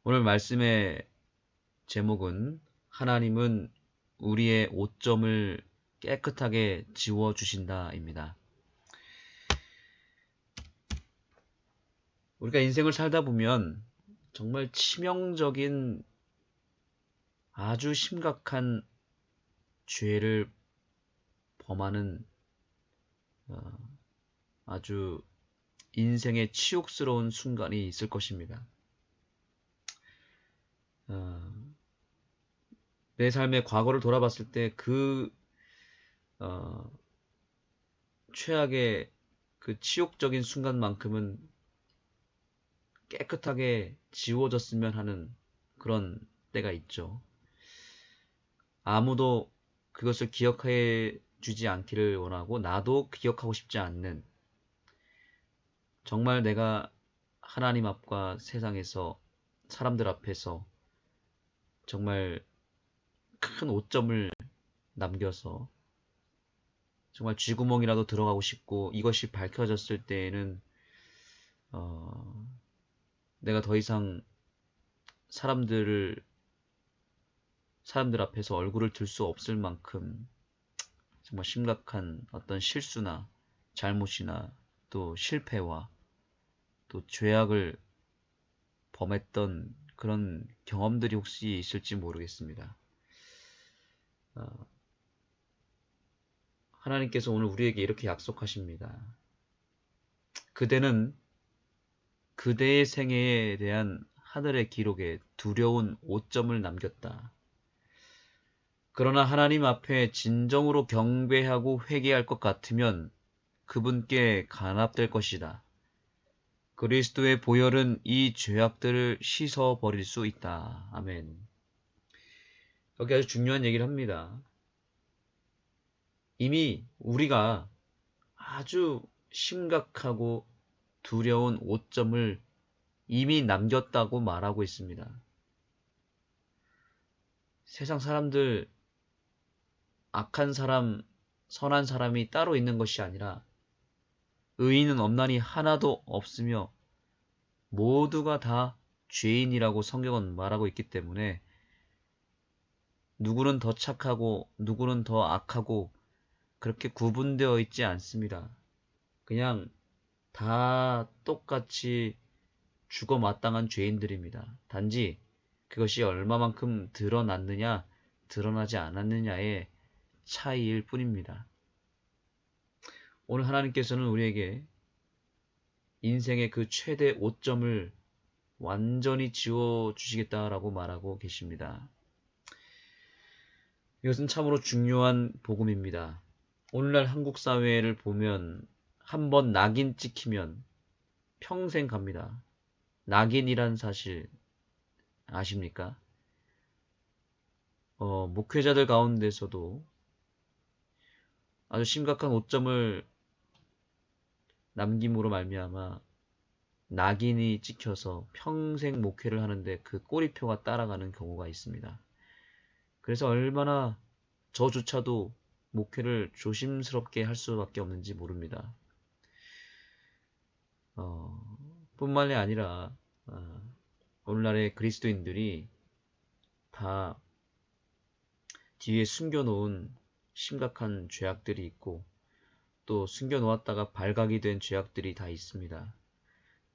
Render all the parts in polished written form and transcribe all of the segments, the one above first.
오늘 말씀의 제목은 하나님은 우리의 오점을 깨끗하게 지워주신다입니다. 우리가 인생을 살다 보면 정말 치명적인 아주 심각한 죄를 범하는 아주 인생의 치욕스러운 순간이 있을 것입니다. 어, 내 삶의 과거를 돌아봤을 때 어, 최악의 그 치욕적인 순간만큼은 깨끗하게 지워졌으면 하는 그런 때가 있죠. 아무도 그것을 기억해 주지 않기를 원하고 나도 기억하고 싶지 않는, 정말 내가 하나님 앞과 세상에서 사람들 앞에서 정말 큰 오점을 남겨서 정말 쥐구멍이라도 들어가고 싶고, 이것이 밝혀졌을 때에는 내가 더 이상 사람들 앞에서 얼굴을 들 수 없을 만큼 정말 심각한 어떤 실수나 잘못이나 또 실패와 또 죄악을 범했던 그런 경험들이 혹시 있을지 모르겠습니다. 하나님께서 오늘 우리에게 이렇게 약속하십니다. 그대는 그대의 생애에 대한 하늘의 기록에 두려운 오점을 남겼다. 그러나 하나님 앞에 진정으로 경배하고 회개할 것 같으면 그분께 간합될 것이다. 그리스도의 보혈은 이 죄악들을 씻어버릴 수 있다. 아멘. 여기 아주 중요한 얘기를 합니다. 이미 우리가 아주 심각하고 두려운 오점을 이미 남겼다고 말하고 있습니다. 세상 사람들, 악한 사람, 선한 사람이 따로 있는 것이 아니라 의인은 없나니 하나도 없으며 모두가 다 죄인이라고 성경은 말하고 있기 때문에 누구는 더 착하고 누구는 더 악하고 그렇게 구분되어 있지 않습니다. 그냥 다 똑같이 죽어 마땅한 죄인들입니다. 단지 그것이 얼마만큼 드러났느냐, 드러나지 않았느냐의 차이일 뿐입니다. 오늘 하나님께서는 우리에게 인생의 그 최대 오점을 완전히 지워주시겠다라고 말하고 계십니다. 이것은 참으로 중요한 복음입니다. 오늘날 한국 사회를 보면 한번 낙인 찍히면 평생 갑니다. 낙인이란 사실 아십니까? 목회자들 가운데서도 아주 심각한 오점을 남김으로 말미암아 낙인이 찍혀서 평생 목회를 하는데 그 꼬리표가 따라가는 경우가 있습니다. 그래서 얼마나 저조차도 목회를 조심스럽게 할 수밖에 없는지 모릅니다. 뿐만이 아니라 오늘날의 그리스도인들이 다 뒤에 숨겨놓은 심각한 죄악들이 있고 또 숨겨놓았다가 발각이 된 죄악들이 다 있습니다.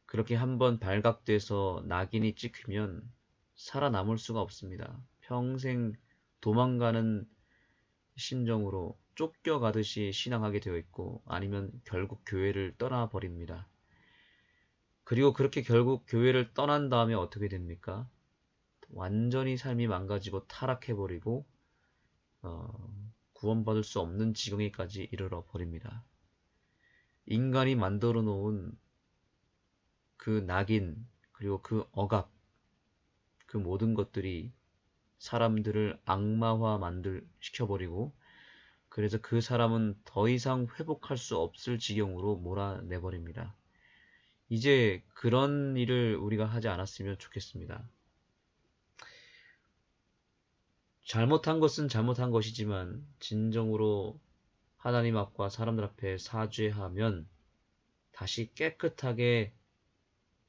그렇게 한번 발각돼서 낙인이 찍히면 살아남을 수가 없습니다. 평생 도망가는 심정으로 쫓겨가듯이 신앙하게 되어 있고 아니면 결국 교회를 떠나버립니다. 그리고 그렇게 결국 교회를 떠난 다음에 어떻게 됩니까? 완전히 삶이 망가지고 타락해버리고 구원받을 수 없는 지경에까지 이르러 버립니다. 인간이 만들어 놓은 그 낙인 그리고 그 억압, 그 모든 것들이 사람들을 악마화 시켜버리고 그래서 그 사람은 더 이상 회복할 수 없을 지경으로 몰아내버립니다. 이제 그런 일을 우리가 하지 않았으면 좋겠습니다. 잘못한 것은 잘못한 것이지만 진정으로 하나님 앞과 사람들 앞에 사죄하면 다시 깨끗하게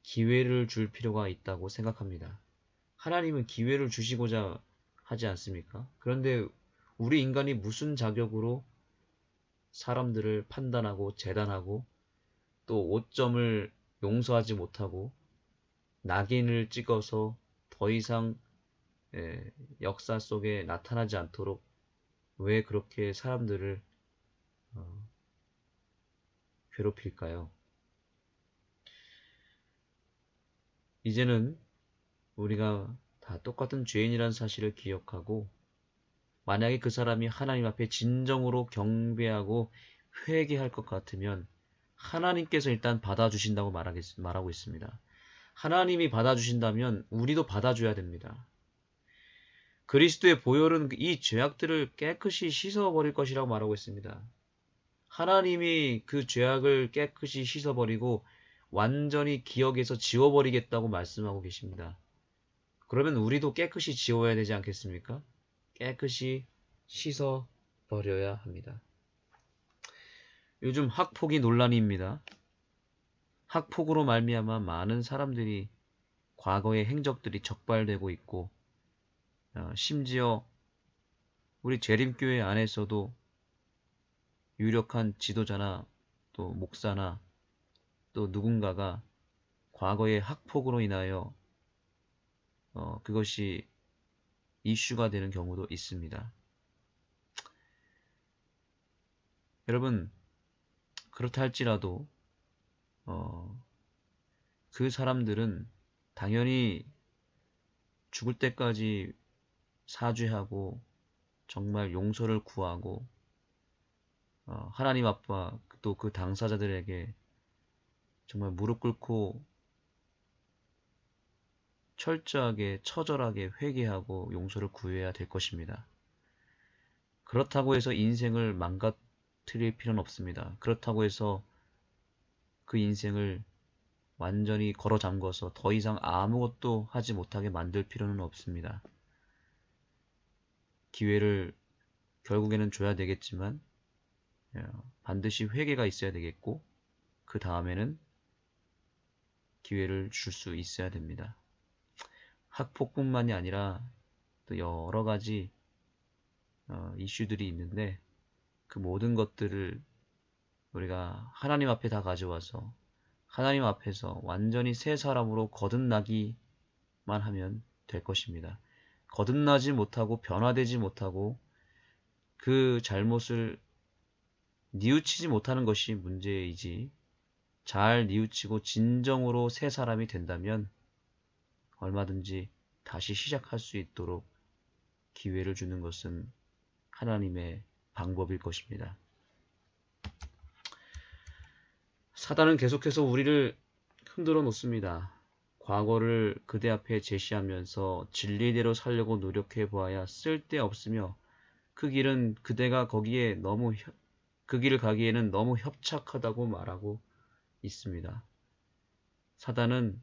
기회를 줄 필요가 있다고 생각합니다. 하나님은 기회를 주시고자 하지 않습니까? 그런데 우리 인간이 무슨 자격으로 사람들을 판단하고 재단하고 또 오점을 용서하지 못하고 낙인을 찍어서 더 이상 역사 속에 나타나지 않도록 왜 그렇게 사람들을 괴롭힐까요? 이제는 우리가 다 똑같은 죄인이라는 사실을 기억하고 만약에 그 사람이 하나님 앞에 진정으로 경배하고 회개할 것 같으면 하나님께서 일단 받아주신다고 말하고 있습니다. 하나님이 받아주신다면 우리도 받아줘야 됩니다. 그리스도의 보혈은 이 죄악들을 깨끗이 씻어버릴 것이라고 말하고 있습니다. 하나님이 그 죄악을 깨끗이 씻어버리고 완전히 기억에서 지워버리겠다고 말씀하고 계십니다. 그러면 우리도 깨끗이 지워야 되지 않겠습니까? 깨끗이 씻어버려야 합니다. 요즘 학폭이 논란입니다. 학폭으로 말미암아 많은 사람들이 과거의 행적들이 적발되고 있고 심지어 우리 재림교회 안에서도 유력한 지도자나 또 목사나 또 누군가가 과거의 학폭으로 인하여 그것이 이슈가 되는 경우도 있습니다. 여러분 그렇다 할지라도 그 사람들은 당연히 죽을 때까지 사죄하고 정말 용서를 구하고 하나님 앞과 또 그 당사자들에게 정말 무릎 꿇고 철저하게 처절하게 회개하고 용서를 구해야 될 것입니다. 그렇다고 해서 인생을 망가뜨릴 필요는 없습니다. 그렇다고 해서 그 인생을 완전히 걸어 잠궈서 더 이상 아무것도 하지 못하게 만들 필요는 없습니다. 기회를 결국에는 줘야 되겠지만 반드시 회개가 있어야 되겠고 그 다음에는 기회를 줄 수 있어야 됩니다. 학폭뿐만이 아니라 또 여러 가지 이슈들이 있는데 그 모든 것들을 우리가 하나님 앞에 다 가져와서 하나님 앞에서 완전히 새 사람으로 거듭나기만 하면 될 것입니다. 거듭나지 못하고 변화되지 못하고 그 잘못을 뉘우치지 못하는 것이 문제이지 잘 뉘우치고 진정으로 새 사람이 된다면 얼마든지 다시 시작할 수 있도록 기회를 주는 것은 하나님의 방법일 것입니다. 사단은 계속해서 우리를 흔들어 놓습니다. 과거를 그대 앞에 제시하면서 진리대로 살려고 노력해 보아야 쓸데없으며 그 길은 그대가 거기에 그 길을 가기에는 너무 협착하다고 말하고 있습니다. 사단은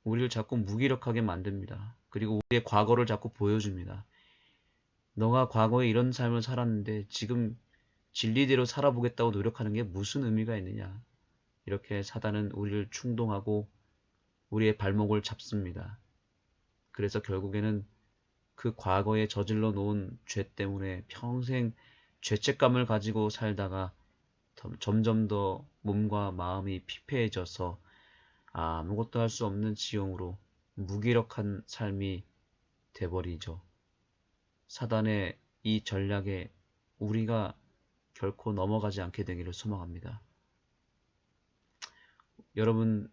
우리를 자꾸 무기력하게 만듭니다. 그리고 우리의 과거를 자꾸 보여줍니다. 너가 과거에 이런 삶을 살았는데 지금 진리대로 살아보겠다고 노력하는 게 무슨 의미가 있느냐. 이렇게 사단은 우리를 충동하고 우리의 발목을 잡습니다. 그래서 결국에는 그 과거에 저질러 놓은 죄 때문에 평생 죄책감을 가지고 살다가 점점 더 몸과 마음이 피폐해져서 아무것도 할 수 없는 지형으로 무기력한 삶이 돼버리죠. 사단의 이 전략에 우리가 결코 넘어가지 않게 되기를 소망합니다. 여러분,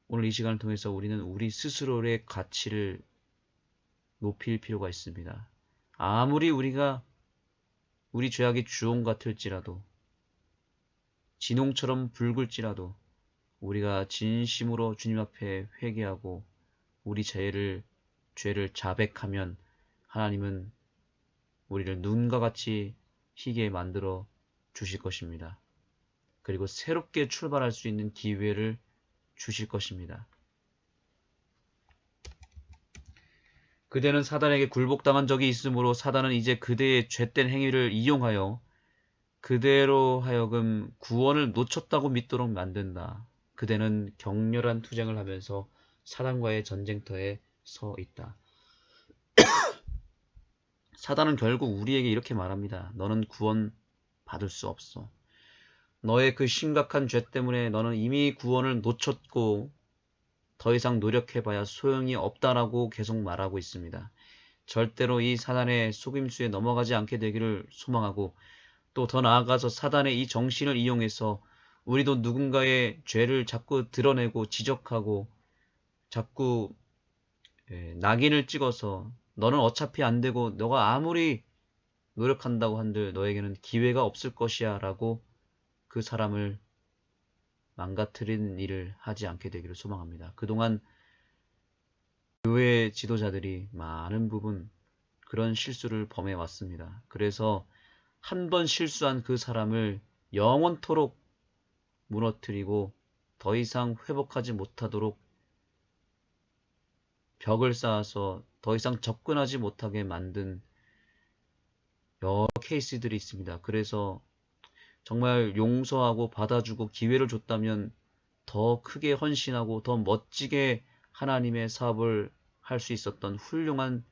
오늘 이 시간을 통해서 우리는 우리 스스로의 가치를 높일 필요가 있습니다. 아무리 우리가 우리 죄악이 주홍 같을지라도 진홍처럼 붉을지라도 우리가 진심으로 주님 앞에 회개하고 우리 죄를 자백하면 하나님은 우리를 눈과 같이 희게 만들어 주실 것입니다. 그리고 새롭게 출발할 수 있는 기회를 주실 것입니다. 그대는 사단에게 굴복당한 적이 있으므로 사단은 이제 그대의 죄된 행위를 이용하여 그대로 하여금 구원을 놓쳤다고 믿도록 만든다. 그대는 격렬한 투쟁을 하면서 사단과의 전쟁터에 서 있다. 사단은 결국 우리에게 이렇게 말합니다. 너는 구원 받을 수 없어. 너의 그 심각한 죄 때문에 너는 이미 구원을 놓쳤고 더 이상 노력해봐야 소용이 없다라고 계속 말하고 있습니다. 절대로 이 사단의 속임수에 넘어가지 않게 되기를 소망하고, 또 더 나아가서 사단의 이 정신을 이용해서 우리도 누군가의 죄를 자꾸 드러내고 지적하고 자꾸 낙인을 찍어서 너는 어차피 안 되고 너가 아무리 노력한다고 한들 너에게는 기회가 없을 것이야 라고 그 사람을 망가뜨리는 일을 하지 않게 되기를 소망합니다. 그동안 교회 지도자들이 많은 부분 그런 실수를 범해 왔습니다. 그래서 한 번 실수한 그 사람을 영원토록 무너뜨리고 더 이상 회복하지 못하도록 벽을 쌓아서 더 이상 접근하지 못하게 만든 여러 케이스들이 있습니다. 그래서 정말 용서하고 받아주고 기회를 줬다면 더 크게 헌신하고 더 멋지게 하나님의 사업을 할 수 있었던 훌륭한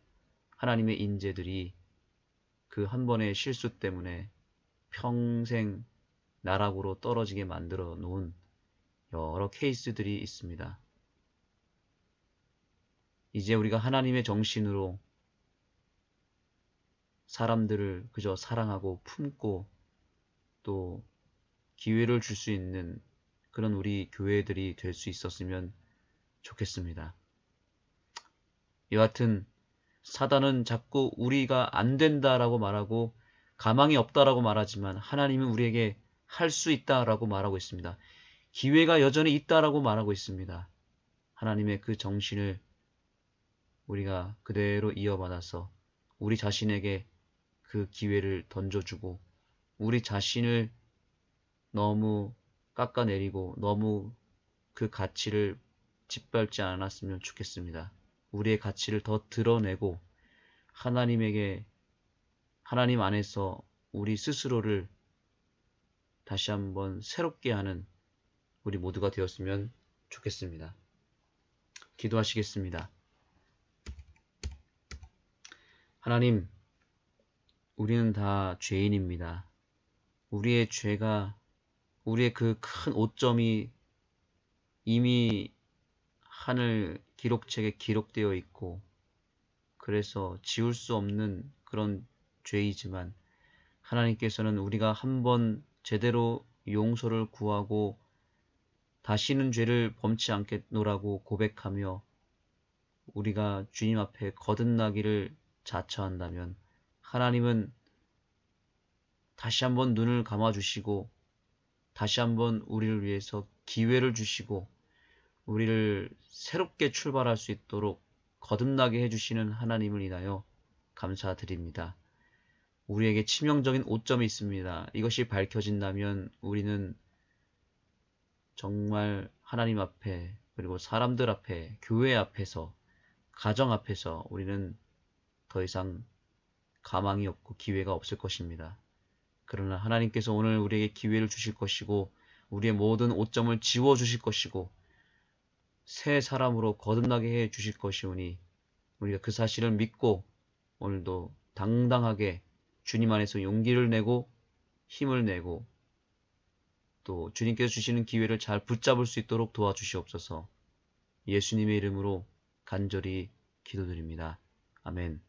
하나님의 인재들이 그 한 번의 실수 때문에 평생 나락으로 떨어지게 만들어 놓은 여러 케이스들이 있습니다. 이제 우리가 하나님의 정신으로 사람들을 그저 사랑하고 품고 또 기회를 줄 수 있는 그런 우리 교회들이 될 수 있었으면 좋겠습니다. 여하튼 사단은 자꾸 우리가 안 된다라고 말하고 가망이 없다라고 말하지만 하나님은 우리에게 할 수 있다라고 말하고 있습니다. 기회가 여전히 있다라고 말하고 있습니다. 하나님의 그 정신을 우리가 그대로 이어받아서 우리 자신에게 그 기회를 던져주고 우리 자신을 너무 깎아내리고 너무 그 가치를 짓밟지 않았으면 좋겠습니다. 우리의 가치를 더 드러내고 하나님에게, 하나님 안에서 우리 스스로를 다시 한번 새롭게 하는 우리 모두가 되었으면 좋겠습니다. 기도하시겠습니다. 하나님, 우리는 다 죄인입니다. 우리의 죄가, 우리의 그 큰 오점이 이미 하늘 기록책에 기록되어 있고 그래서 지울 수 없는 그런 죄이지만 하나님께서는 우리가 한번 제대로 용서를 구하고 다시는 죄를 범치 않겠노라고 고백하며 우리가 주님 앞에 거듭나기를 자처한다면 하나님은 다시 한번 눈을 감아주시고 다시 한번 우리를 위해서 기회를 주시고 우리를 새롭게 출발할 수 있도록 거듭나게 해주시는 하나님을 인하여 감사드립니다. 우리에게 치명적인 오점이 있습니다. 이것이 밝혀진다면 우리는 정말 하나님 앞에 그리고 사람들 앞에 교회 앞에서 가정 앞에서 우리는 더 이상 가망이 없고 기회가 없을 것입니다. 그러나 하나님께서 오늘 우리에게 기회를 주실 것이고 우리의 모든 오점을 지워주실 것이고 새 사람으로 거듭나게 해 주실 것이오니 우리가 그 사실을 믿고 오늘도 당당하게 주님 안에서 용기를 내고 힘을 내고 또 주님께서 주시는 기회를 잘 붙잡을 수 있도록 도와주시옵소서. 예수님의 이름으로 간절히 기도드립니다. 아멘.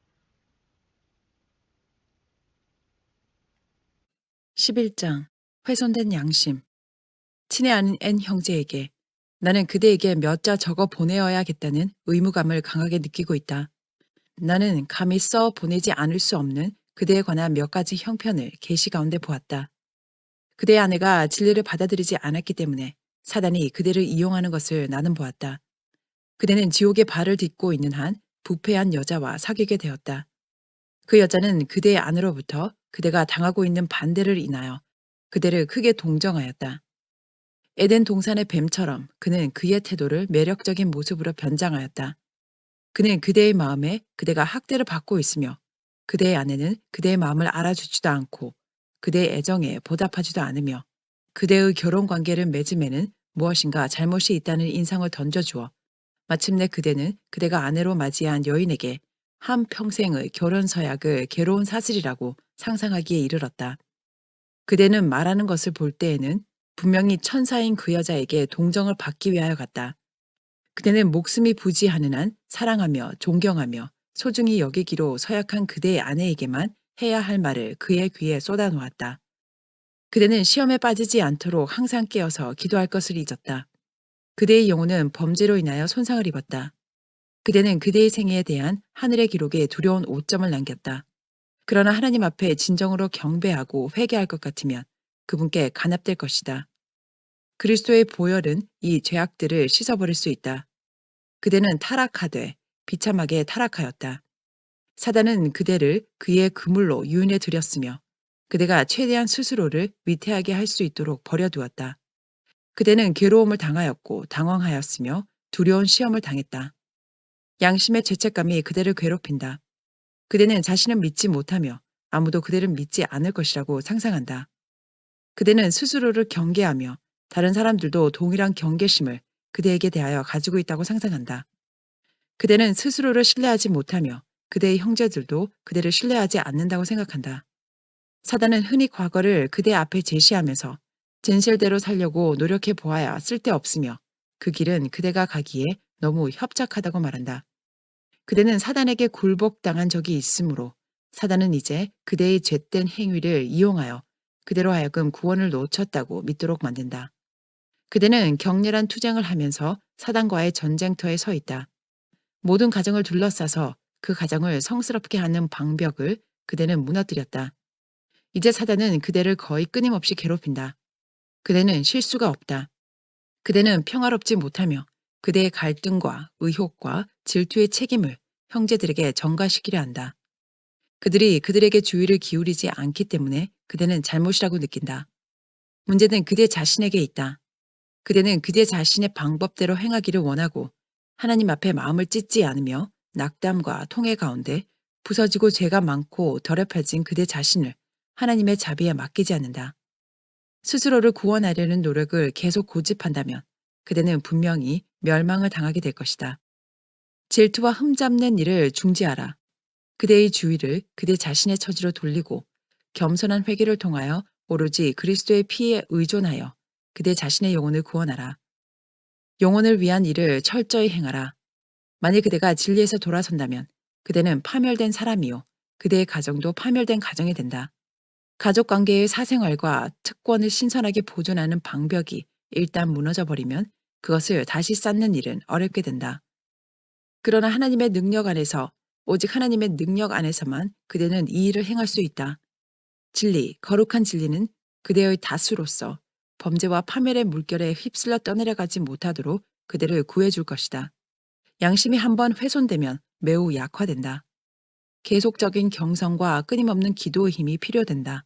11장 훼손된 양심. 친히 아는 N 형제에게 나는 그대에게 몇 자 적어 보내어야겠다는 의무감을 강하게 느끼고 있다. 나는 감히 써 보내지 않을 수 없는 그대에 관한 몇 가지 형편을 계시 가운데 보았다. 그대의 아내가 진리를 받아들이지 않았기 때문에 사단이 그대를 이용하는 것을 나는 보았다. 그대는 지옥의 발을 딛고 있는 한 부패한 여자와 사귀게 되었다. 그 여자는 그대의 아내로부터 그대가 당하고 있는 반대를 인하여 그대를 크게 동정하였다. 에덴 동산의 뱀처럼 그는 그의 태도를 매력적인 모습으로 변장하였다. 그는 그대의 마음에 그대가 학대를 받고 있으며 그대의 아내는 그대의 마음을 알아주지도 않고 그대의 애정에 보답하지도 않으며 그대의 결혼관계를 맺음에는 무엇인가 잘못이 있다는 인상을 던져주어 마침내 그대는 그대가 아내로 맞이한 여인에게 한평생의 결혼 서약을 괴로운 사슬이라고 상상하기에 이르렀다. 그대는 말하는 것을 볼 때에는 분명히 천사인 그 여자에게 동정을 받기 위하여 갔다. 그대는 목숨이 부지하는 한 사랑하며 존경하며 소중히 여기기로 서약한 그대의 아내에게만 해야 할 말을 그의 귀에 쏟아놓았다. 그대는 시험에 빠지지 않도록 항상 깨어서 기도할 것을 잊었다. 그대의 영혼은 범죄로 인하여 손상을 입었다. 그대는 그대의 생애에 대한 하늘의 기록에 두려운 오점을 남겼다. 그러나 하나님 앞에 진정으로 경배하고 회개할 것 같으면 그분께 간합될 것이다. 그리스도의 보혈은 이 죄악들을 씻어버릴 수 있다. 그대는 타락하되 비참하게 타락하였다. 사단은 그대를 그의 그물로 유인해 들였으며 그대가 최대한 스스로를 위태하게 할 수 있도록 버려두었다. 그대는 괴로움을 당하였고 당황하였으며 두려운 시험을 당했다. 양심의 죄책감이 그대를 괴롭힌다. 그대는 자신을 믿지 못하며 아무도 그대를 믿지 않을 것이라고 상상한다. 그대는 스스로를 경계하며 다른 사람들도 동일한 경계심을 그대에게 대하여 가지고 있다고 상상한다. 그대는 스스로를 신뢰하지 못하며 그대의 형제들도 그대를 신뢰하지 않는다고 생각한다. 사단은 흔히 과거를 그대 앞에 제시하면서 진실대로 살려고 노력해 보아야 쓸데없으며 그 길은 그대가 가기에 너무 협착하다고 말한다. 그대는 사단에게 굴복당한 적이 있으므로 사단은 이제 그대의 죄된 행위를 이용하여 그대로 하여금 구원을 놓쳤다고 믿도록 만든다. 그대는 격렬한 투쟁을 하면서 사단과의 전쟁터에 서 있다. 모든 가정을 둘러싸서 그 가정을 성스럽게 하는 방벽을 그대는 무너뜨렸다. 이제 사단은 그대를 거의 끊임없이 괴롭힌다. 그대는 실수가 없다. 그대는 평화롭지 못하며 그대의 갈등과 의혹과 질투의 책임을 형제들에게 전가시키려 한다. 그들이 그들에게 주의를 기울이지 않기 때문에 그대는 잘못이라고 느낀다. 문제는 그대 자신에게 있다. 그대는 그대 자신의 방법대로 행하기를 원하고 하나님 앞에 마음을 찢지 않으며 낙담과 통해 가운데 부서지고 죄가 많고 더럽혀진 그대 자신을 하나님의 자비에 맡기지 않는다. 스스로를 구원하려는 노력을 계속 고집한다면 그대는 분명히 멸망을 당하게 될 것이다. 질투와 흠잡는 일을 중지하라. 그대의 주의를 그대 자신의 처지로 돌리고 겸손한 회개를 통하여 오로지 그리스도의 피에 의존하여 그대 자신의 영혼을 구원하라. 영혼을 위한 일을 철저히 행하라. 만일 그대가 진리에서 돌아선다면 그대는 파멸된 사람이요. 그대의 가정도 파멸된 가정이 된다. 가족관계의 사생활과 특권을 신선하게 보존하는 방벽이 일단 무너져버리면 그것을 다시 쌓는 일은 어렵게 된다. 그러나 하나님의 능력 안에서 오직 하나님의 능력 안에서만 그대는 이 일을 행할 수 있다. 진리, 거룩한 진리는 그대의 다수로서 범죄와 파멸의 물결에 휩쓸려 떠내려가지 못하도록 그대를 구해줄 것이다. 양심이 한번 훼손되면 매우 약화된다. 계속적인 경성과 끊임없는 기도의 힘이 필요된다.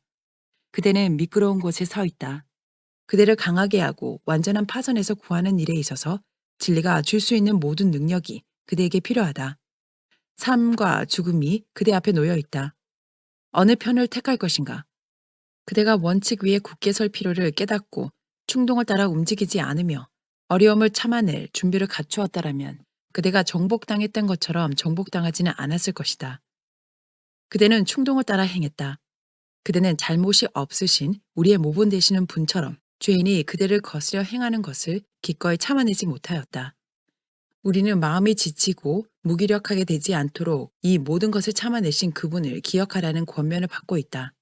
그대는 미끄러운 곳에 서 있다. 그대를 강하게 하고 완전한 파선에서 구하는 일에 있어서 진리가 줄 수 있는 모든 능력이 그대에게 필요하다. 삶과 죽음이 그대 앞에 놓여 있다. 어느 편을 택할 것인가? 그대가 원칙 위에 굳게 설 필요를 깨닫고 충동을 따라 움직이지 않으며 어려움을 참아낼 준비를 갖추었다라면 그대가 정복당했던 것처럼 정복당하지는 않았을 것이다. 그대는 충동을 따라 행했다. 그대는 잘못이 없으신 우리의 모본 되시는 분처럼 죄인이 그대를 거스려 행하는 것을 기꺼이 참아내지 못하였다. 우리는 마음이 지치고 무기력하게 되지 않도록 이 모든 것을 참아내신 그분을 기억하라는 권면을 받고 있다.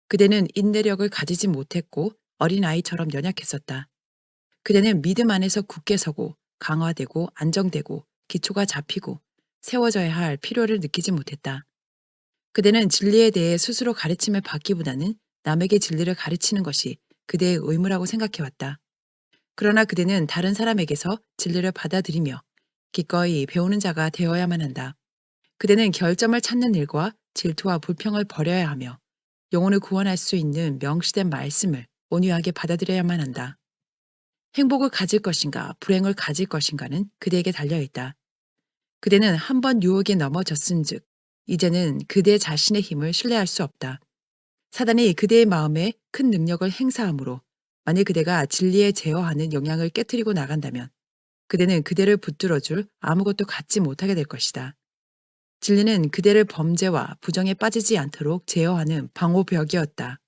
그대는 인내력을 가지지 못했고 어린아이처럼 연약했었다. 그대는 믿음 안에서 굳게 서고 강화되고 안정되고 기초가 잡히고 세워져야 할 필요를 느끼지 못했다. 그대는 진리에 대해 스스로 가르침을 받기보다는 남에게 진리를 가르치는 것이 그대의 의무라고 생각해왔다. 그러나 그대는 다른 사람에게서 진리를 받아들이며 기꺼이 배우는 자가 되어야만 한다. 그대는 결점을 찾는 일과 질투와 불평을 버려야 하며 영혼을 구원할 수 있는 명시된 말씀을 온유하게 받아들여야만 한다. 행복을 가질 것인가 불행을 가질 것인가는 그대에게 달려있다. 그대는 한 번 유혹에 넘어졌은즉 이제는 그대 자신의 힘을 신뢰할 수 없다. 사단이 그대의 마음에 큰 능력을 행사하므로 만일 그대가 진리에 제어하는 영향을 깨트리고 나간다면 그대는 그대를 붙들어줄 아무것도 갖지 못하게 될 것이다. 진리는 그대를 범죄와 부정에 빠지지 않도록 제어하는 방호벽이었다.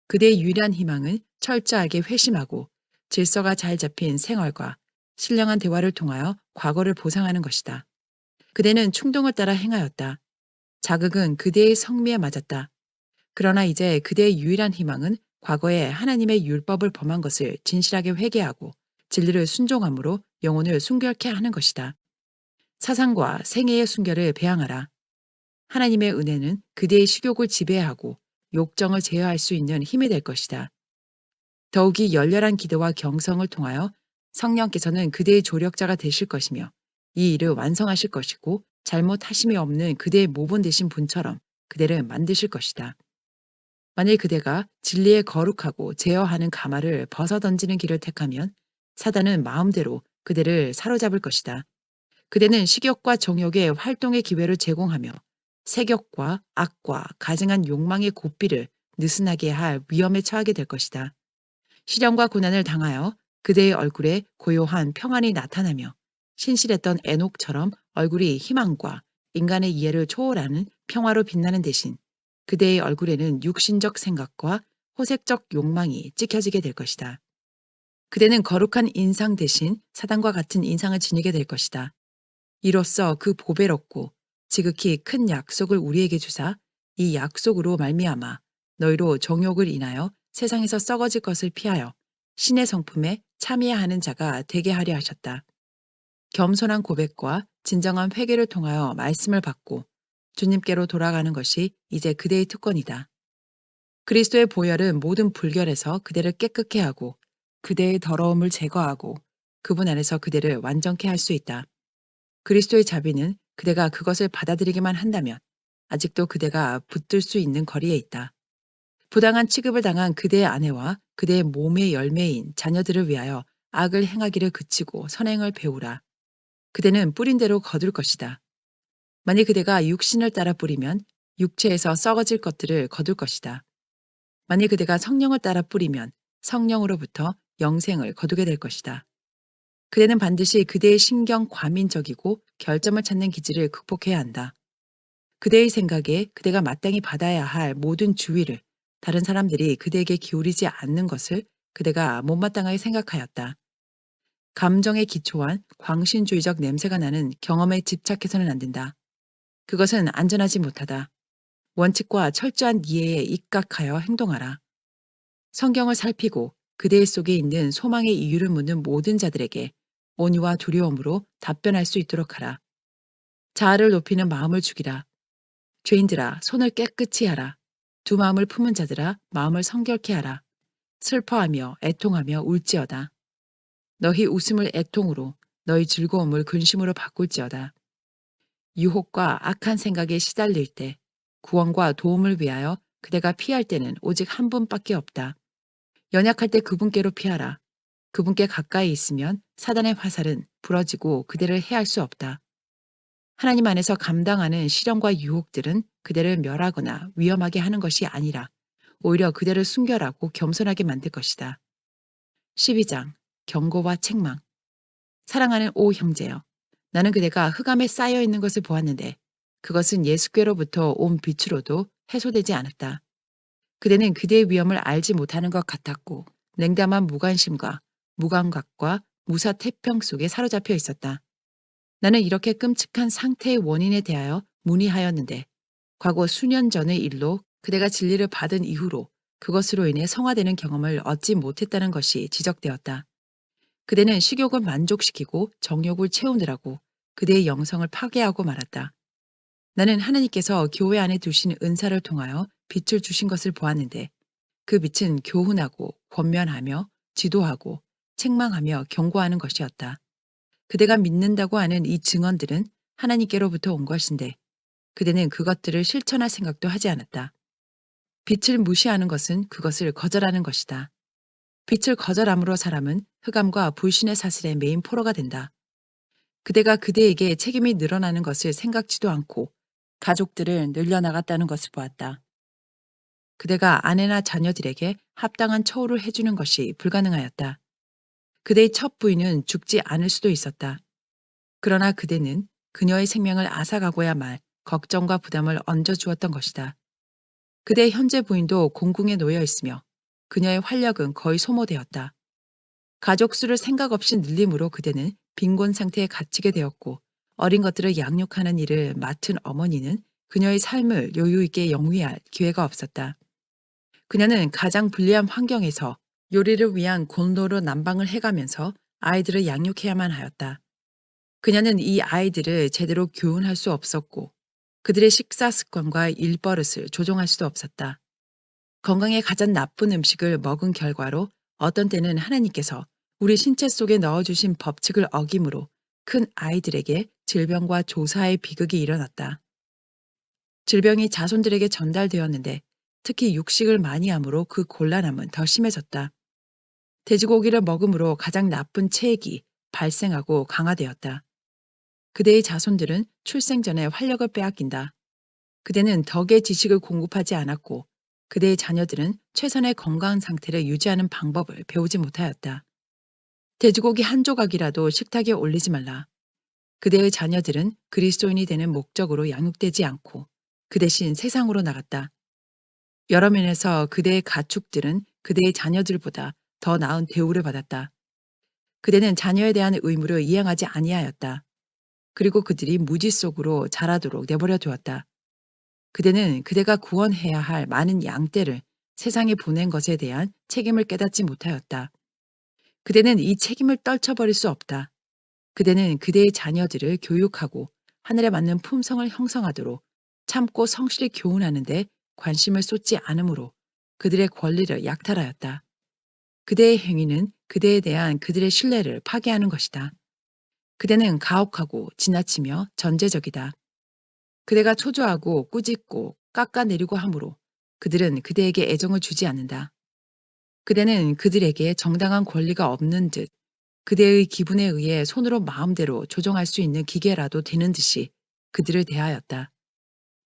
그대의 유일한 희망은 철저하게 회심하고 질서가 잘 잡힌 생활과 신령한 대화를 통하여 과거를 보상하는 것이다. 그대는 충동을 따라 행하였다. 자극은 그대의 성미에 맞았다. 그러나 이제 그대의 유일한 희망은 과거에 하나님의 율법을 범한 것을 진실하게 회개하고 진리를 순종함으로 영혼을 순결케 하는 것이다. 사상과 생애의 순결을 배양하라. 하나님의 은혜는 그대의 식욕을 지배하고 욕정을 제어할 수 있는 힘이 될 것이다. 더욱이 열렬한 기도와 경성을 통하여 성령께서는 그대의 조력자가 되실 것이며 이 일을 완성하실 것이고 잘못하심이 없는 그대의 모본 되신 분처럼 그대를 만드실 것이다. 만일 그대가 진리에 거룩하고 제어하는 가마를 벗어던지는 길을 택하면 사단은 마음대로 그대를 사로잡을 것이다. 그대는 식욕과 정욕의 활동의 기회를 제공하며 색욕과 악과 가증한 욕망의 고삐를 느슨하게 할 위험에 처하게 될 것이다. 시련과 고난을 당하여 그대의 얼굴에 고요한 평안이 나타나며 신실했던 에녹처럼 얼굴이 희망과 인간의 이해를 초월하는 평화로 빛나는 대신 그대의 얼굴에는 육신적 생각과 호색적 욕망이 찍혀지게 될 것이다. 그대는 거룩한 인상 대신 사단과 같은 인상을 지니게 될 것이다. 이로써 그 보배롭고 지극히 큰 약속을 우리에게 주사 이 약속으로 말미암아 너희로 정욕을 인하여 세상에서 썩어질 것을 피하여 신의 성품에 참여해야 하는 자가 되게 하려 하셨다. 겸손한 고백과 진정한 회개를 통하여 말씀을 받고 주님께로 돌아가는 것이 이제 그대의 특권이다. 그리스도의 보혈은 모든 불결에서 그대를 깨끗게 하고 그대의 더러움을 제거하고 그분 안에서 그대를 완전케 할 수 있다. 그리스도의 자비는 그대가 그것을 받아들이기만 한다면 아직도 그대가 붙들 수 있는 거리에 있다. 부당한 취급을 당한 그대의 아내와 그대의 몸의 열매인 자녀들을 위하여 악을 행하기를 그치고 선행을 배우라. 그대는 뿌린 대로 거둘 것이다. 만일 그대가 육신을 따라 뿌리면 육체에서 썩어질 것들을 거둘 것이다. 만일 그대가 성령을 따라 뿌리면 성령으로부터 영생을 거두게 될 것이다. 그대는 반드시 그대의 신경 과민적이고 결점을 찾는 기질을 극복해야 한다. 그대의 생각에 그대가 마땅히 받아야 할 모든 주의를 다른 사람들이 그대에게 기울이지 않는 것을 그대가 못마땅하게 생각하였다. 감정에 기초한 광신주의적 냄새가 나는 경험에 집착해서는 안 된다. 그것은 안전하지 못하다. 원칙과 철저한 이해에 입각하여 행동하라. 성경을 살피고 그대 속에 있는 소망의 이유를 묻는 모든 자들에게 온유와 두려움으로 답변할 수 있도록 하라. 자아를 높이는 마음을 죽이라. 죄인들아, 손을 깨끗이 하라. 두 마음을 품은 자들아, 마음을 성결케 하라. 슬퍼하며 애통하며 울지어다. 너희 웃음을 애통으로, 너희 즐거움을 근심으로 바꿀지어다. 유혹과 악한 생각에 시달릴 때, 구원과 도움을 위하여 그대가 피할 때는 오직 한 분밖에 없다. 연약할 때 그분께로 피하라. 그분께 가까이 있으면 사단의 화살은 부러지고 그대를 해할 수 없다. 하나님 안에서 감당하는 시련과 유혹들은 그대를 멸하거나 위험하게 하는 것이 아니라 오히려 그대를 순결하고 겸손하게 만들 것이다. 12장 경고와 책망. 사랑하는 오 형제여, 나는 그대가 흑암에 쌓여 있는 것을 보았는데 그것은 예수께로부터 온 빛으로도 해소되지 않았다. 그대는 그대의 위험을 알지 못하는 것 같았고 냉담한 무관심과 무감각과 무사태평 속에 사로잡혀 있었다. 나는 이렇게 끔찍한 상태의 원인에 대하여 문의하였는데 과거 수년 전의 일로 그대가 진리를 받은 이후로 그것으로 인해 성화되는 경험을 얻지 못했다는 것이 지적되었다. 그대는 식욕을 만족시키고 정욕을 채우느라고 그대의 영성을 파괴하고 말았다. 나는 하나님께서 교회 안에 두신 은사를 통하여 빛을 주신 것을 보았는데 그 빛은 교훈하고 권면하며 지도하고 책망하며 경고하는 것이었다. 그대가 믿는다고 하는 이 증언들은 하나님께로부터 온 것인데 그대는 그것들을 실천할 생각도 하지 않았다. 빛을 무시하는 것은 그것을 거절하는 것이다. 빛을 거절함으로 사람은 흑암과 불신의 사슬에 메인 포로가 된다. 그대가 그대에게 책임이 늘어나는 것을 생각지도 않고 가족들을 늘려나갔다는 것을 보았다. 그대가 아내나 자녀들에게 합당한 처우를 해주는 것이 불가능하였다. 그대의 첫 부인은 죽지 않을 수도 있었다. 그러나 그대는 그녀의 생명을 앗아가고야 말 걱정과 부담을 얹어주었던 것이다. 그대의 현재 부인도 공궁에 놓여 있으며 그녀의 활력은 거의 소모되었다. 가족 수를 생각 없이 늘림으로 그대는 빈곤 상태에 갇히게 되었고 어린 것들을 양육하는 일을 맡은 어머니는 그녀의 삶을 여유 있게 영위할 기회가 없었다. 그녀는 가장 불리한 환경에서 요리를 위한 곤도로 난방을 해가면서 아이들을 양육해야만 하였다. 그녀는 이 아이들을 제대로 교훈할 수 없었고 그들의 식사 습관과 일버릇을 조종할 수도 없었다. 건강에 가장 나쁜 음식을 먹은 결과로 어떤 때는 하나님께서 우리 신체 속에 넣어주신 법칙을 어김으로 큰 아이들에게 질병과 조사의 비극이 일어났다. 질병이 자손들에게 전달되었는데 특히 육식을 많이 함으로 그 곤란함은 더 심해졌다. 돼지고기를 먹음으로 가장 나쁜 체액이 발생하고 강화되었다. 그대의 자손들은 출생 전에 활력을 빼앗긴다. 그대는 덕의 지식을 공급하지 않았고 그대의 자녀들은 최선의 건강 상태를 유지하는 방법을 배우지 못하였다. 돼지고기 한 조각이라도 식탁에 올리지 말라. 그대의 자녀들은 그리스도인이 되는 목적으로 양육되지 않고 그 대신 세상으로 나갔다. 여러 면에서 그대의 가축들은 그대의 자녀들보다 더 나은 대우를 받았다. 그대는 자녀에 대한 의무를 이행하지 아니하였다. 그리고 그들이 무지 속으로 자라도록 내버려 두었다. 그대는 그대가 구원해야 할 많은 양떼를 세상에 보낸 것에 대한 책임을 깨닫지 못하였다. 그대는 이 책임을 떨쳐버릴 수 없다. 그대는 그대의 자녀들을 교육하고 하늘에 맞는 품성을 형성하도록 참고 성실히 교훈하는데 관심을 쏟지 않으므로 그들의 권리를 약탈하였다. 그대의 행위는 그대에 대한 그들의 신뢰를 파괴하는 것이다. 그대는 가혹하고 지나치며 전제적이다. 그대가 초조하고 꾸짖고 깎아내리고 하므로 그들은 그대에게 애정을 주지 않는다. 그대는 그들에게 정당한 권리가 없는 듯 그대의 기분에 의해 손으로 마음대로 조종할 수 있는 기계라도 되는 듯이 그들을 대하였다.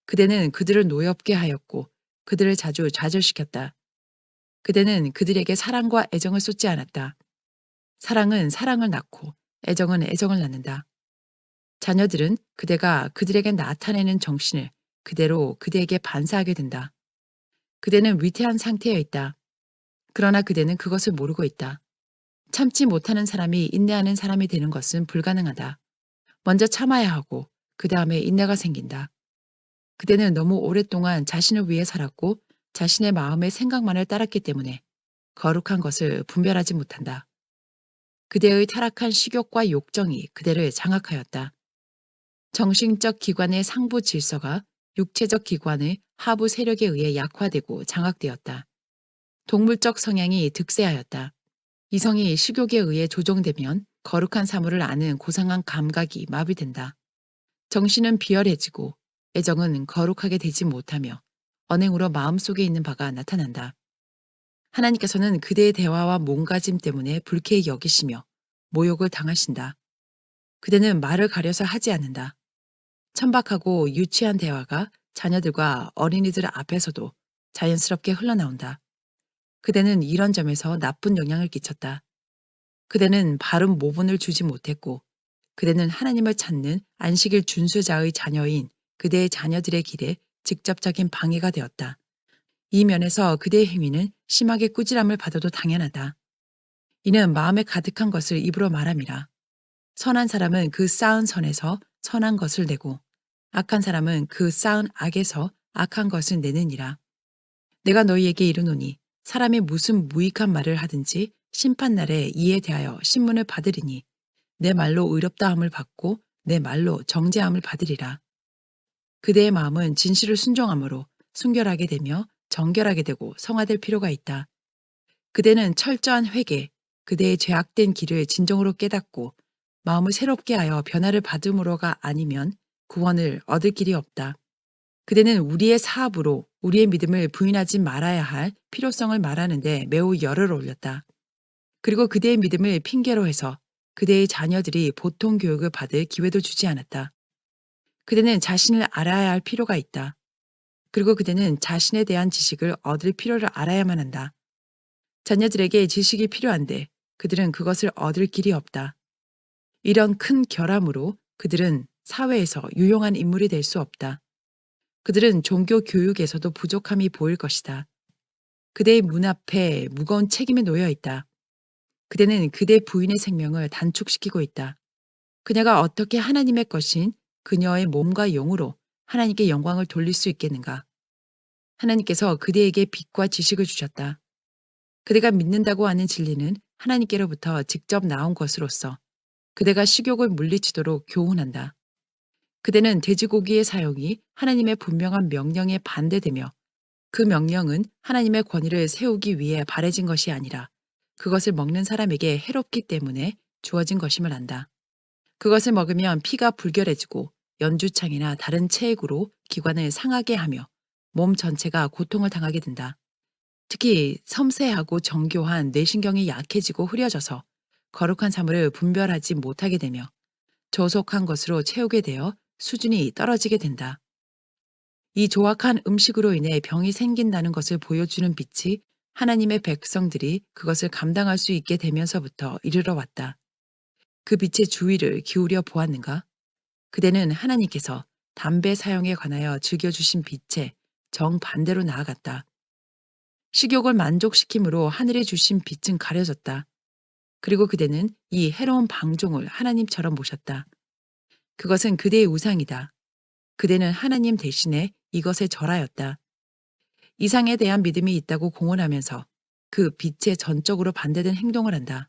그대는 그들을 노엽게 하였고 그들을 자주 좌절시켰다. 그대는 그들에게 사랑과 애정을 쏟지 않았다. 사랑은 사랑을 낳고 애정은 애정을 낳는다. 자녀들은 그대가 그들에게 나타내는 정신을 그대로 그대에게 반사하게 된다. 그대는 위태한 상태에 있다. 그러나 그대는 그것을 모르고 있다. 참지 못하는 사람이 인내하는 사람이 되는 것은 불가능하다. 먼저 참아야 하고 그 다음에 인내가 생긴다. 그대는 너무 오랫동안 자신을 위해 살았고 자신의 마음의 생각만을 따랐기 때문에 거룩한 것을 분별하지 못한다. 그대의 타락한 식욕과 욕정이 그대를 장악하였다. 정신적 기관의 상부 질서가 육체적 기관의 하부 세력에 의해 약화되고 장악되었다. 동물적 성향이 득세하였다. 이성이 식욕에 의해 조종되면 거룩한 사물을 아는 고상한 감각이 마비된다. 정신은 비열해지고 애정은 거룩하게 되지 못하며 언행으로 마음속에 있는 바가 나타난다. 하나님께서는 그대의 대화와 몸가짐 때문에 불쾌히 여기시며 모욕을 당하신다. 그대는 말을 가려서 하지 않는다. 천박하고 유치한 대화가 자녀들과 어린이들 앞에서도 자연스럽게 흘러나온다. 그대는 이런 점에서 나쁜 영향을 끼쳤다. 그대는 바른 모본을 주지 못했고 그대는 하나님을 찾는 안식일 준수자의 자녀인 그대의 자녀들의 길에 직접적인 방해가 되었다. 이 면에서 그대의 행위는 심하게 꾸지람을 받아도 당연하다. 이는 마음에 가득한 것을 입으로 말함이라. 선한 사람은 그 쌓은 선에서 선한 것을 내고 악한 사람은 그 쌓은 악에서 악한 것을 내느니라. 내가 너희에게 이르노니 사람이 무슨 무익한 말을 하든지 심판날에 이에 대하여 신문을 받으리니 내 말로 의롭다함을 받고 내 말로 정죄함을 받으리라. 그대의 마음은 진실을 순종함으로 순결하게 되며 정결하게 되고 성화될 필요가 있다. 그대는 철저한 회개, 그대의 죄악된 길을 진정으로 깨닫고 마음을 새롭게 하여 변화를 받음으로가 아니면 구원을 얻을 길이 없다. 그대는 우리의 사업으로 우리의 믿음을 부인하지 말아야 할 필요성을 말하는데 매우 열을 올렸다. 그리고 그대의 믿음을 핑계로 해서 그대의 자녀들이 보통 교육을 받을 기회도 주지 않았다. 그대는 자신을 알아야 할 필요가 있다. 그리고 그대는 자신에 대한 지식을 얻을 필요를 알아야만 한다. 자녀들에게 지식이 필요한데 그들은 그것을 얻을 길이 없다. 이런 큰 결함으로 그들은 사회에서 유용한 인물이 될 수 없다. 그들은 종교 교육에서도 부족함이 보일 것이다. 그대의 문 앞에 무거운 책임이 놓여 있다. 그대는 그대 부인의 생명을 단축시키고 있다. 그녀가 어떻게 하나님의 것인 그녀의 몸과 영으로 하나님께 영광을 돌릴 수 있겠는가? 하나님께서 그대에게 빛과 지식을 주셨다. 그대가 믿는다고 하는 진리는 하나님께로부터 직접 나온 것으로서 그대가 식욕을 물리치도록 교훈한다. 그대는 돼지고기의 사용이 하나님의 분명한 명령에 반대되며 그 명령은 하나님의 권위를 세우기 위해 바래진 것이 아니라 그것을 먹는 사람에게 해롭기 때문에 주어진 것임을 안다. 그것을 먹으면 피가 불결해지고 연주창이나 다른 체액으로 기관을 상하게 하며 몸 전체가 고통을 당하게 된다. 특히 섬세하고 정교한 뇌신경이 약해지고 흐려져서 거룩한 사물을 분별하지 못하게 되며 조속한 것으로 채우게 되어 수준이 떨어지게 된다. 이 조악한 음식으로 인해 병이 생긴다는 것을 보여주는 빛이 하나님의 백성들이 그것을 감당할 수 있게 되면서부터 이르러 왔다. 그 빛의 주의를 기울여 보았는가? 그대는 하나님께서 담배 사용에 관하여 즐겨주신 빛에 정반대로 나아갔다. 식욕을 만족시킴으로 하늘에 주신 빛은 가려졌다. 그리고 그대는 이 해로운 방종을 하나님처럼 모셨다. 그것은 그대의 우상이다. 그대는 하나님 대신에 이것에 절하였다. 이상에 대한 믿음이 있다고 공언하면서 그 빛에 전적으로 반대된 행동을 한다.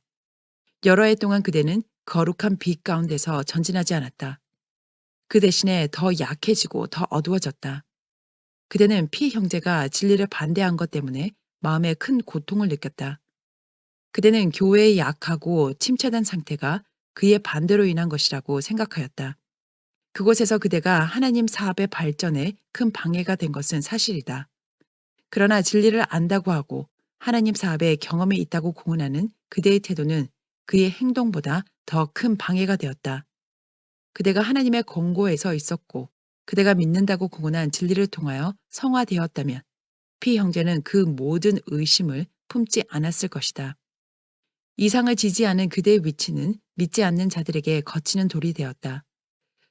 여러 해 동안 그대는 거룩한 빛 가운데서 전진하지 않았다. 그 대신에 더 약해지고 더 어두워졌다. 그대는 피 형제가 진리를 반대한 것 때문에 마음에 큰 고통을 느꼈다. 그대는 교회의 약하고 침체된 상태가 그의 반대로 인한 것이라고 생각하였다. 그곳에서 그대가 하나님 사업의 발전에 큰 방해가 된 것은 사실이다. 그러나 진리를 안다고 하고 하나님 사업에 경험이 있다고 공언하는 그대의 태도는 그의 행동보다 더 큰 방해가 되었다. 그대가 하나님의 권고에 서 있었고 그대가 믿는다고 공언한 진리를 통하여 성화되었다면 피 형제는 그 모든 의심을 품지 않았을 것이다. 이상을 지지하는 그대의 위치는 믿지 않는 자들에게 거치는 돌이 되었다.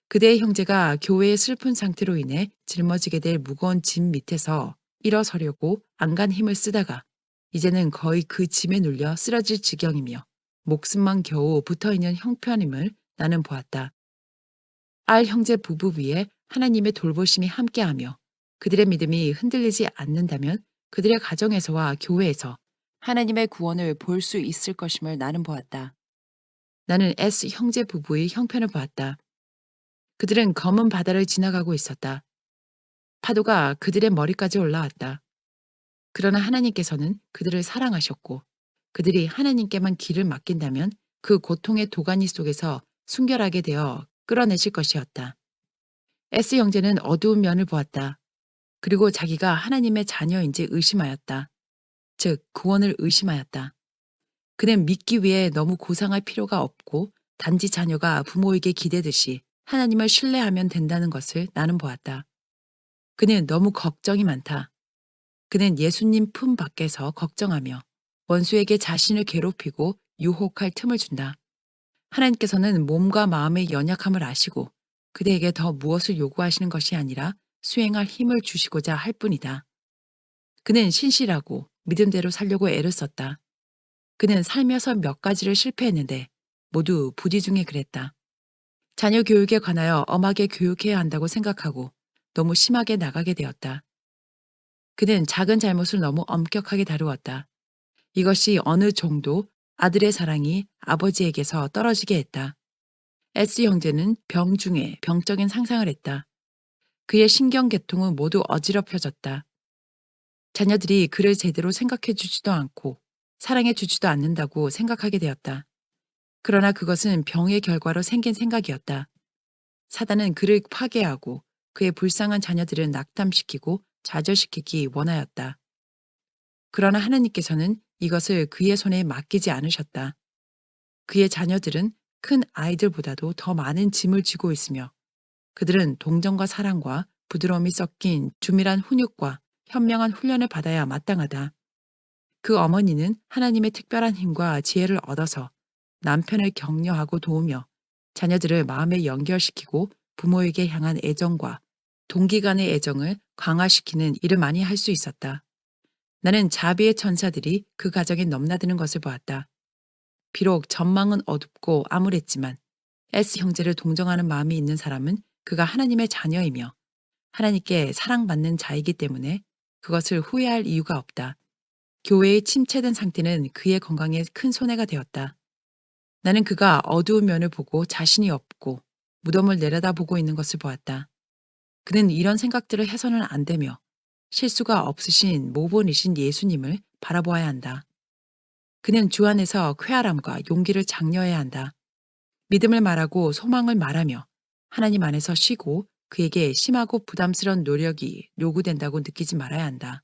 그대의 형제가 교회의 슬픈 상태로 인해 짊어지게 될 무거운 짐 밑에서 일어서려고 안간 힘을 쓰다가 이제는 거의 그 짐에 눌려 쓰러질 지경이며 목숨만 겨우 붙어있는 형편임을 나는 보았다. 알 형제 부부 위에 하나님의 돌보심이 함께하며 그들의 믿음이 흔들리지 않는다면 그들의 가정에서와 교회에서 하나님의 구원을 볼 수 있을 것임을 나는 보았다. 나는 S 형제 부부의 형편을 보았다. 그들은 검은 바다를 지나가고 있었다. 파도가 그들의 머리까지 올라왔다. 그러나 하나님께서는 그들을 사랑하셨고 그들이 하나님께만 길을 맡긴다면 그 고통의 도가니 속에서 순결하게 되어 끌어내실 것이었다. S 형제는 어두운 면을 보았다. 그리고 자기가 하나님의 자녀인지 의심하였다. 즉 구원을 의심하였다. 그는 믿기 위해 너무 고상할 필요가 없고 단지 자녀가 부모에게 기대듯이 하나님을 신뢰하면 된다는 것을 나는 보았다. 그는 너무 걱정이 많다. 그는 예수님 품 밖에서 걱정하며 원수에게 자신을 괴롭히고 유혹할 틈을 준다. 하나님께서는 몸과 마음의 연약함을 아시고 그대에게 더 무엇을 요구하시는 것이 아니라 수행할 힘을 주시고자 할 뿐이다. 그는 신실하고 믿음대로 살려고 애를 썼다. 그는 살면서 몇 가지를 실패했는데 모두 부디 중에 그랬다. 자녀 교육에 관하여 엄하게 교육해야 한다고 생각하고 너무 심하게 나가게 되었다. 그는 작은 잘못을 너무 엄격하게 다루었다. 이것이 어느 정도 아들의 사랑이 아버지에게서 떨어지게 했다. S 형제는 병 중에 병적인 상상을 했다. 그의 신경계통은 모두 어지럽혀졌다. 자녀들이 그를 제대로 생각해 주지도 않고 사랑해 주지도 않는다고 생각하게 되었다. 그러나 그것은 병의 결과로 생긴 생각이었다. 사단은 그를 파괴하고 그의 불쌍한 자녀들을 낙담시키고 좌절시키기 원하였다. 그러나 하나님께서는 이것을 그의 손에 맡기지 않으셨다. 그의 자녀들은 큰 아이들보다도 더 많은 짐을 지고 있으며 그들은 동정과 사랑과 부드러움이 섞인 주밀한 훈육과 현명한 훈련을 받아야 마땅하다. 그 어머니는 하나님의 특별한 힘과 지혜를 얻어서 남편을 격려하고 도우며 자녀들을 마음에 연결시키고 부모에게 향한 애정과 동기 간의 애정을 강화시키는 일을 많이 할 수 있었다. 나는 자비의 천사들이 그 가정에 넘나드는 것을 보았다. 비록 전망은 어둡고 암울했지만 S 형제를 동정하는 마음이 있는 사람은 그가 하나님의 자녀이며 하나님께 사랑받는 자이기 때문에 그것을 후회할 이유가 없다. 교회의 침체된 상태는 그의 건강에 큰 손해가 되었다. 나는 그가 어두운 면을 보고 자신이 없고 무덤을 내려다보고 있는 것을 보았다. 그는 이런 생각들을 해서는 안 되며 실수가 없으신 모본이신 예수님을 바라보아야 한다. 그는 주 안에서 쾌활함과 용기를 장려해야 한다. 믿음을 말하고 소망을 말하며 하나님 안에서 쉬고 그에게 심하고 부담스러운 노력이 요구된다고 느끼지 말아야 한다.